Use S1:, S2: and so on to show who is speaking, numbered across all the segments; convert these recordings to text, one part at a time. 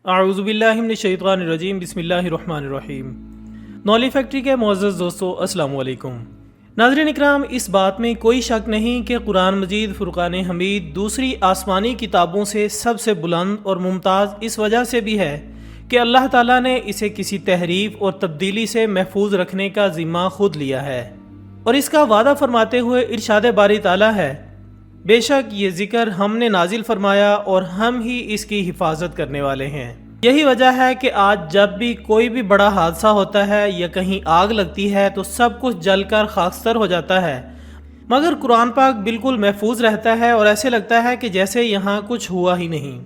S1: اعوذ باللہ من الشیطان الرجیم، بسم اللہ الرحمن الرحیم۔ نولی فیکٹری کے معزز دوستو، السلام علیکم۔ ناظرین اکرام، اس بات میں کوئی شک نہیں کہ قرآن مجید فرقان حمید دوسری آسمانی کتابوں سے سب سے بلند اور ممتاز اس وجہ سے بھی ہے کہ اللہ تعالیٰ نے اسے کسی تحریف اور تبدیلی سے محفوظ رکھنے کا ذمہ خود لیا ہے، اور اس کا وعدہ فرماتے ہوئے ارشاد باری تعالیٰ ہے، بے شک یہ ذکر ہم نے نازل فرمایا اور ہم ہی اس کی حفاظت کرنے والے ہیں۔ یہی وجہ ہے کہ آج جب بھی کوئی بھی بڑا حادثہ ہوتا ہے یا کہیں آگ لگتی ہے تو سب کچھ جل کر خاکستر ہو جاتا ہے، مگر قرآن پاک بالکل محفوظ رہتا ہے اور ایسے لگتا ہے کہ جیسے یہاں کچھ ہوا ہی نہیں۔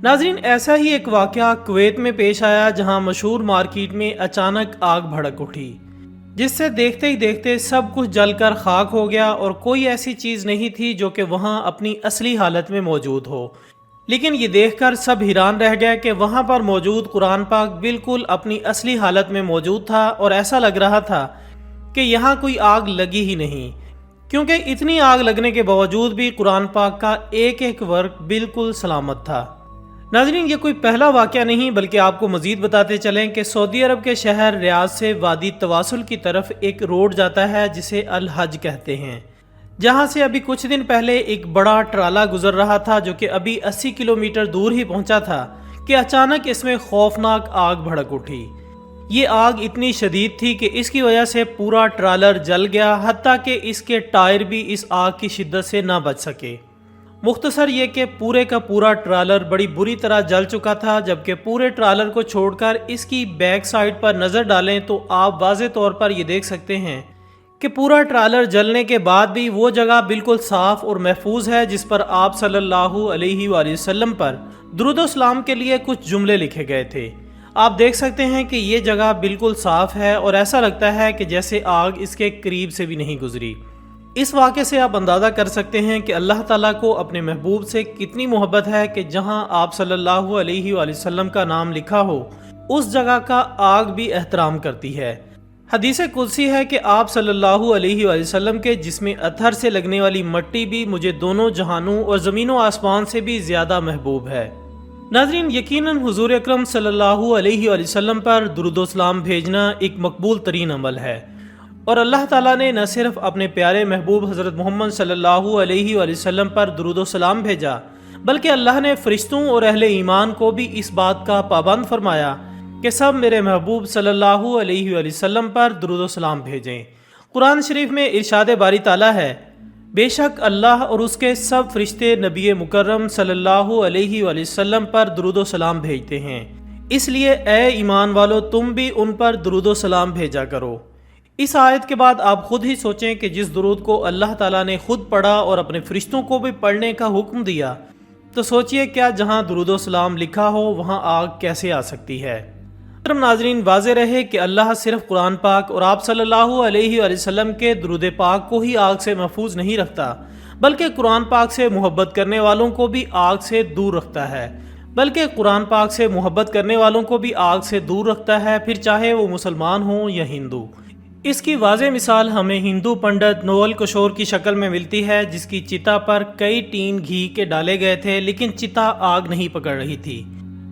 S1: ناظرین، ایسا ہی ایک واقعہ کویت میں پیش آیا جہاں مشہور مارکیٹ میں اچانک آگ بھڑک اٹھی، جس سے دیکھتے ہی دیکھتے سب کچھ جل کر خاک ہو گیا اور کوئی ایسی چیز نہیں تھی جو کہ وہاں اپنی اصلی حالت میں موجود ہو۔ لیکن یہ دیکھ کر سب حیران رہ گئے کہ وہاں پر موجود قرآن پاک بالکل اپنی اصلی حالت میں موجود تھا، اور ایسا لگ رہا تھا کہ یہاں کوئی آگ لگی ہی نہیں، کیونکہ اتنی آگ لگنے کے باوجود بھی قرآن پاک کا ایک ایک ورق بالکل سلامت تھا۔ ناظرین، یہ کوئی پہلا واقعہ نہیں بلکہ آپ کو مزید بتاتے چلیں کہ سعودی عرب کے شہر ریاض سے وادی تواصل کی طرف ایک روڈ جاتا ہے جسے الحج کہتے ہیں، جہاں سے ابھی کچھ دن پہلے ایک بڑا ٹرالا گزر رہا تھا جو کہ ابھی 80 کلومیٹر دور ہی پہنچا تھا کہ اچانک اس میں خوفناک آگ بھڑک اٹھی۔ یہ آگ اتنی شدید تھی کہ اس کی وجہ سے پورا ٹرالر جل گیا، حتیٰ کہ اس کے ٹائر بھی اس آگ کی شدت سے نہ بچ سکے۔ مختصر یہ کہ پورے کا پورا ٹرالر بڑی بری طرح جل چکا تھا، جبکہ پورے ٹرالر کو چھوڑ کر اس کی بیک سائیڈ پر نظر ڈالیں تو آپ واضح طور پر یہ دیکھ سکتے ہیں کہ پورا ٹرالر جلنے کے بعد بھی وہ جگہ بالکل صاف اور محفوظ ہے جس پر آپ صلی اللہ علیہ وآلہ وسلم پر درود و سلام کے لیے کچھ جملے لکھے گئے تھے۔ آپ دیکھ سکتے ہیں کہ یہ جگہ بالکل صاف ہے اور ایسا لگتا ہے کہ جیسے آگ اس کے قریب سے بھی نہیں گزری۔ اس واقعے سے آپ اندازہ کر سکتے ہیں کہ اللہ تعالیٰ کو اپنے محبوب سے کتنی محبت ہے کہ جہاں آپ صلی اللہ علیہ وآلہ وسلم کا نام لکھا ہو اس جگہ کا آگ بھی احترام کرتی ہے۔ حدیث قدسی ہے کہ آپ صلی اللہ علیہ وآلہ وسلم کے جسم اطہر سے لگنے والی مٹی بھی مجھے دونوں جہانوں اور زمین و آسمان سے بھی زیادہ محبوب ہے۔ ناظرین، یقیناً حضور اکرم صلی اللہ علیہ وآلہ وسلم پر درود و سلام بھیجنا ایک مقبول ترین عمل ہے، اور اللہ تعالیٰ نے نہ صرف اپنے پیارے محبوب حضرت محمد صلی اللہ علیہ وآلہ وسلم پر درود و سلام بھیجا، بلکہ اللہ نے فرشتوں اور اہل ایمان کو بھی اس بات کا پابند فرمایا کہ سب میرے محبوب صلی اللہ علیہ وآلہ وسلم پر درود و سلام بھیجیں۔ قرآن شریف میں ارشاد باری تعالیٰ ہے، بے شک اللہ اور اس کے سب فرشتے نبی مکرم صلی اللہ علیہ وآلہ وسلم پر درود و سلام بھیجتے ہیں، اس لیے اے ایمان والو تم بھی ان پر درود و سلام بھیجا کرو۔ اس آیت کے بعد آپ خود ہی سوچیں کہ جس درود کو اللہ تعالیٰ نے خود پڑھا اور اپنے فرشتوں کو بھی پڑھنے کا حکم دیا، تو سوچئے کیا جہاں درود و سلام لکھا ہو وہاں آگ کیسے آ سکتی ہے۔ محترم ناظرین، واضح رہے کہ اللہ صرف قرآن پاک اور آپ صلی اللہ علیہ وآلہ وسلم کے درود پاک کو ہی آگ سے محفوظ نہیں رکھتا، بلکہ قرآن پاک سے محبت کرنے والوں کو بھی آگ سے دور رکھتا ہے، پھر چاہے وہ مسلمان ہوں یا ہندو۔ اس کی واضح مثال ہمیں ہندو پنڈت نوول کشور کی شکل میں ملتی ہے، جس کی چتا پر کئی ٹین گھی کے ڈالے گئے تھے لیکن چتا آگ نہیں پکڑ رہی تھی۔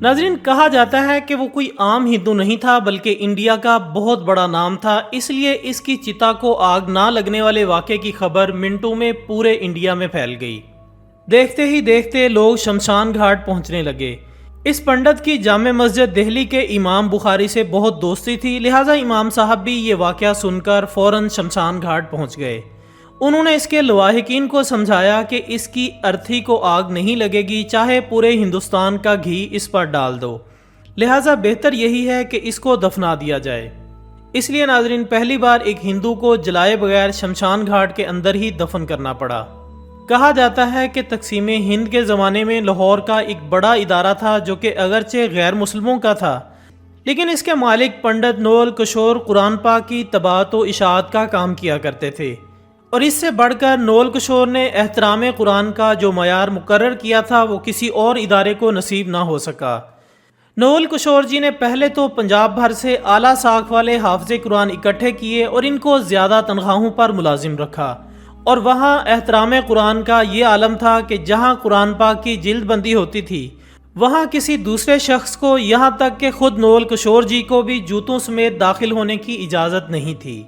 S1: ناظرین، کہا جاتا ہے کہ وہ کوئی عام ہندو نہیں تھا بلکہ انڈیا کا بہت بڑا نام تھا، اس لیے اس کی چتا کو آگ نہ لگنے والے واقعے کی خبر منٹوں میں پورے انڈیا میں پھیل گئی۔ دیکھتے ہی دیکھتے لوگ شمشان گھاٹ پہنچنے لگے۔ اس پنڈت کی جامع مسجد دہلی کے امام بخاری سے بہت دوستی تھی، لہٰذا امام صاحب بھی یہ واقعہ سن کر فوراً شمشان گھاٹ پہنچ گئے۔ انہوں نے اس کے لواحقین کو سمجھایا کہ اس کی ارتھی کو آگ نہیں لگے گی، چاہے پورے ہندوستان کا گھی اس پر ڈال دو، لہٰذا بہتر یہی ہے کہ اس کو دفنا دیا جائے۔ اس لیے ناظرین، پہلی بار ایک ہندو کو جلائے بغیر شمشان گھاٹ کے اندر ہی دفن کرنا پڑا۔ کہا جاتا ہے کہ تقسیم ہند کے زمانے میں لاہور کا ایک بڑا ادارہ تھا جو کہ اگرچہ غیر مسلموں کا تھا، لیکن اس کے مالک پنڈت نوول کشور قرآن پاک کی طباعت و اشاعت کا کام کیا کرتے تھے، اور اس سے بڑھ کر نوول کشور نے احترام قرآن کا جو معیار مقرر کیا تھا وہ کسی اور ادارے کو نصیب نہ ہو سکا۔ نوول کشور جی نے پہلے تو پنجاب بھر سے اعلیٰ ساکھ والے حافظ قرآن اکٹھے کیے اور ان کو زیادہ تنخواہوں پر ملازم رکھا، اور وہاں احترام قرآن کا یہ عالم تھا کہ جہاں قرآن پاک کی جلد بندی ہوتی تھی وہاں کسی دوسرے شخص کو یہاں تک کہ خود نوول کشور جی کو بھی جوتوں سمیت داخل ہونے کی اجازت نہیں تھی۔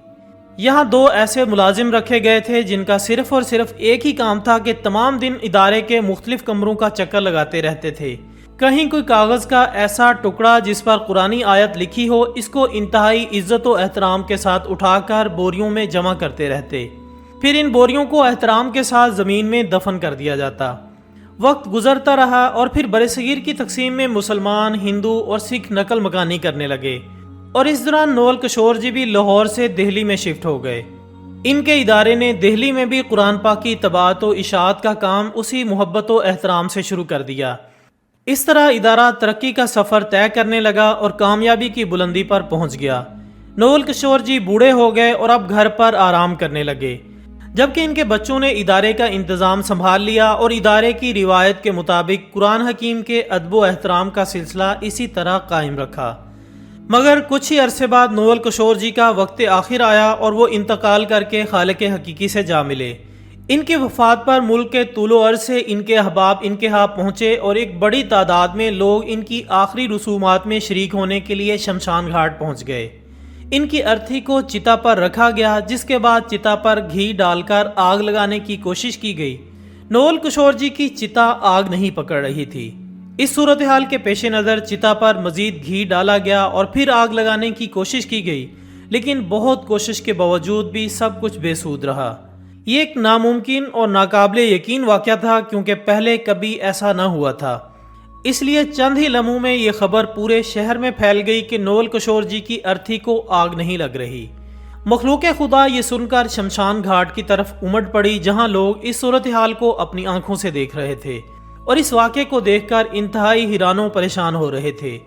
S1: یہاں 2 ایسے ملازم رکھے گئے تھے جن کا صرف اور صرف ایک ہی کام تھا کہ تمام دن ادارے کے مختلف کمروں کا چکر لگاتے رہتے تھے۔ کہیں کوئی کاغذ کا ایسا ٹکڑا جس پر قرآنی آیت لکھی ہو، اس کو انتہائی عزت و احترام کے ساتھ اٹھا کر بوریوں میں جمع کرتے رہتے، پھر ان بوریوں کو احترام کے ساتھ زمین میں دفن کر دیا جاتا۔ وقت گزرتا رہا اور پھر برصغیر کی تقسیم میں مسلمان، ہندو اور سکھ نقل مکانی کرنے لگے، اور اس دوران نوول کشور جی بھی لاہور سے دہلی میں شفٹ ہو گئے۔ ان کے ادارے نے دہلی میں بھی قرآن پاک کی طباعت و اشاعت کا کام اسی محبت و احترام سے شروع کر دیا۔ اس طرح ادارہ ترقی کا سفر طے کرنے لگا اور کامیابی کی بلندی پر پہنچ گیا۔ نوول کشور جی بوڑھے ہو گئے اور اب گھر پر آرام کرنے لگے، جبکہ ان کے بچوں نے ادارے کا انتظام سنبھال لیا، اور ادارے کی روایت کے مطابق قرآن حکیم کے ادب و احترام کا سلسلہ اسی طرح قائم رکھا۔ مگر کچھ ہی عرصے بعد نوول کشور جی کا وقت آخر آیا اور وہ انتقال کر کے خالق حقیقی سے جا ملے۔ ان کی وفات پر ملک کے طول و عرض سے ان کے احباب ان کے ہاں پہنچے، اور ایک بڑی تعداد میں لوگ ان کی آخری رسومات میں شریک ہونے کے لیے شمشان گھاٹ پہنچ گئے۔ ان کی ارتھی کو چتا پر رکھا گیا، جس کے بعد چتا پر گھی ڈال کر آگ لگانے کی کوشش کی گئی۔ نوول کشور جی کی چتا آگ نہیں پکڑ رہی تھی۔ اس صورتحال کے پیش نظر چتا پر مزید گھی ڈالا گیا اور پھر آگ لگانے کی کوشش کی گئی، لیکن بہت کوشش کے باوجود بھی سب کچھ بے سود رہا۔ یہ ایک ناممکن اور ناقابل یقین واقعہ تھا، کیونکہ پہلے کبھی ایسا نہ ہوا تھا۔ اس لیے چند ہی لمحوں میں یہ خبر پورے شہر میں پھیل گئی کہ نوول کشور جی کی ارتھی کو آگ نہیں لگ رہی۔ مخلوق خدا یہ سن کر شمشان گھاٹ کی طرف امٹ پڑی، جہاں لوگ اس صورتحال کو اپنی آنکھوں سے دیکھ رہے تھے، اور اس واقعے کو دیکھ کر انتہائی حیران و پریشان ہو رہے تھے۔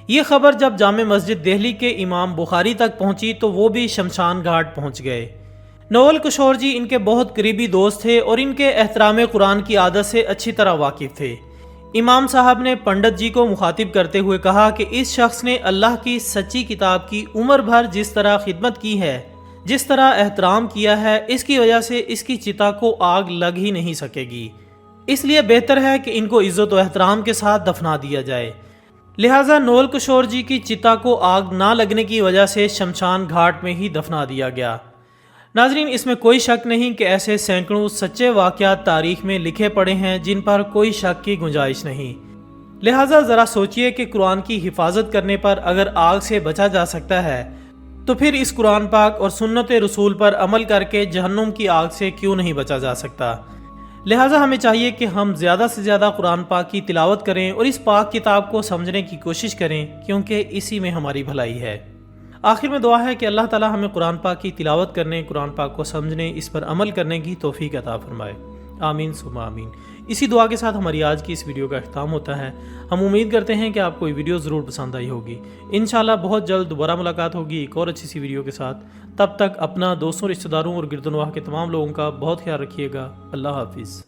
S1: یہ خبر جب جامع مسجد دہلی کے امام بخاری تک پہنچی تو وہ بھی شمشان گھاٹ پہنچ گئے۔ نوول کشور جی ان کے بہت قریبی دوست تھے اور ان کے احترام قرآن کی عادت سے اچھی طرح واقف تھے۔ امام صاحب نے پنڈت جی کو مخاطب کرتے ہوئے کہا کہ اس شخص نے اللہ کی سچی کتاب کی عمر بھر جس طرح خدمت کی ہے، جس طرح احترام کیا ہے، اس کی وجہ سے اس کی چتا کو آگ لگ ہی نہیں سکے گی۔ اس لیے بہتر ہے کہ ان کو عزت و احترام کے ساتھ دفنا دیا جائے۔ لہٰذا نوول کشور جی کی چتا کو آگ نہ لگنے کی وجہ سے شمشان گھاٹ میں ہی دفنا دیا گیا۔ ناظرین، اس میں کوئی شک نہیں کہ ایسے سینکڑوں سچے واقعات تاریخ میں لکھے پڑے ہیں جن پر کوئی شک کی گنجائش نہیں۔ لہٰذا ذرا سوچئے کہ قرآن کی حفاظت کرنے پر اگر آگ سے بچا جا سکتا ہے تو پھر اس قرآن پاک اور سنت رسول پر عمل کر کے جہنم کی آگ سے کیوں نہیں بچا جا سکتا۔ لہٰذا ہمیں چاہیے کہ ہم زیادہ سے زیادہ قرآن پاک کی تلاوت کریں اور اس پاک کتاب کو سمجھنے کی کوشش کریں، کیونکہ اسی میں ہماری بھلائی ہے۔ آخر میں دعا ہے کہ اللہ تعالی ہمیں قرآن پاک کی تلاوت کرنے، قرآن پاک کو سمجھنے، اس پر عمل کرنے کی توفیق عطا فرمائے۔ آمین ثم آمین۔ اسی دعا کے ساتھ ہماری آج کی اس ویڈیو کا اختتام ہوتا ہے۔ ہم امید کرتے ہیں کہ آپ کو یہ ویڈیو ضرور پسند آئی ہوگی۔ انشاءاللہ بہت جلد دوبارہ ملاقات ہوگی ایک اور اچھی سی ویڈیو کے ساتھ۔ تب تک اپنا، دوستوں، رشتہ داروں اور گرد و نواح کے تمام لوگوں کا بہت خیال رکھیے گا۔ اللہ حافظ۔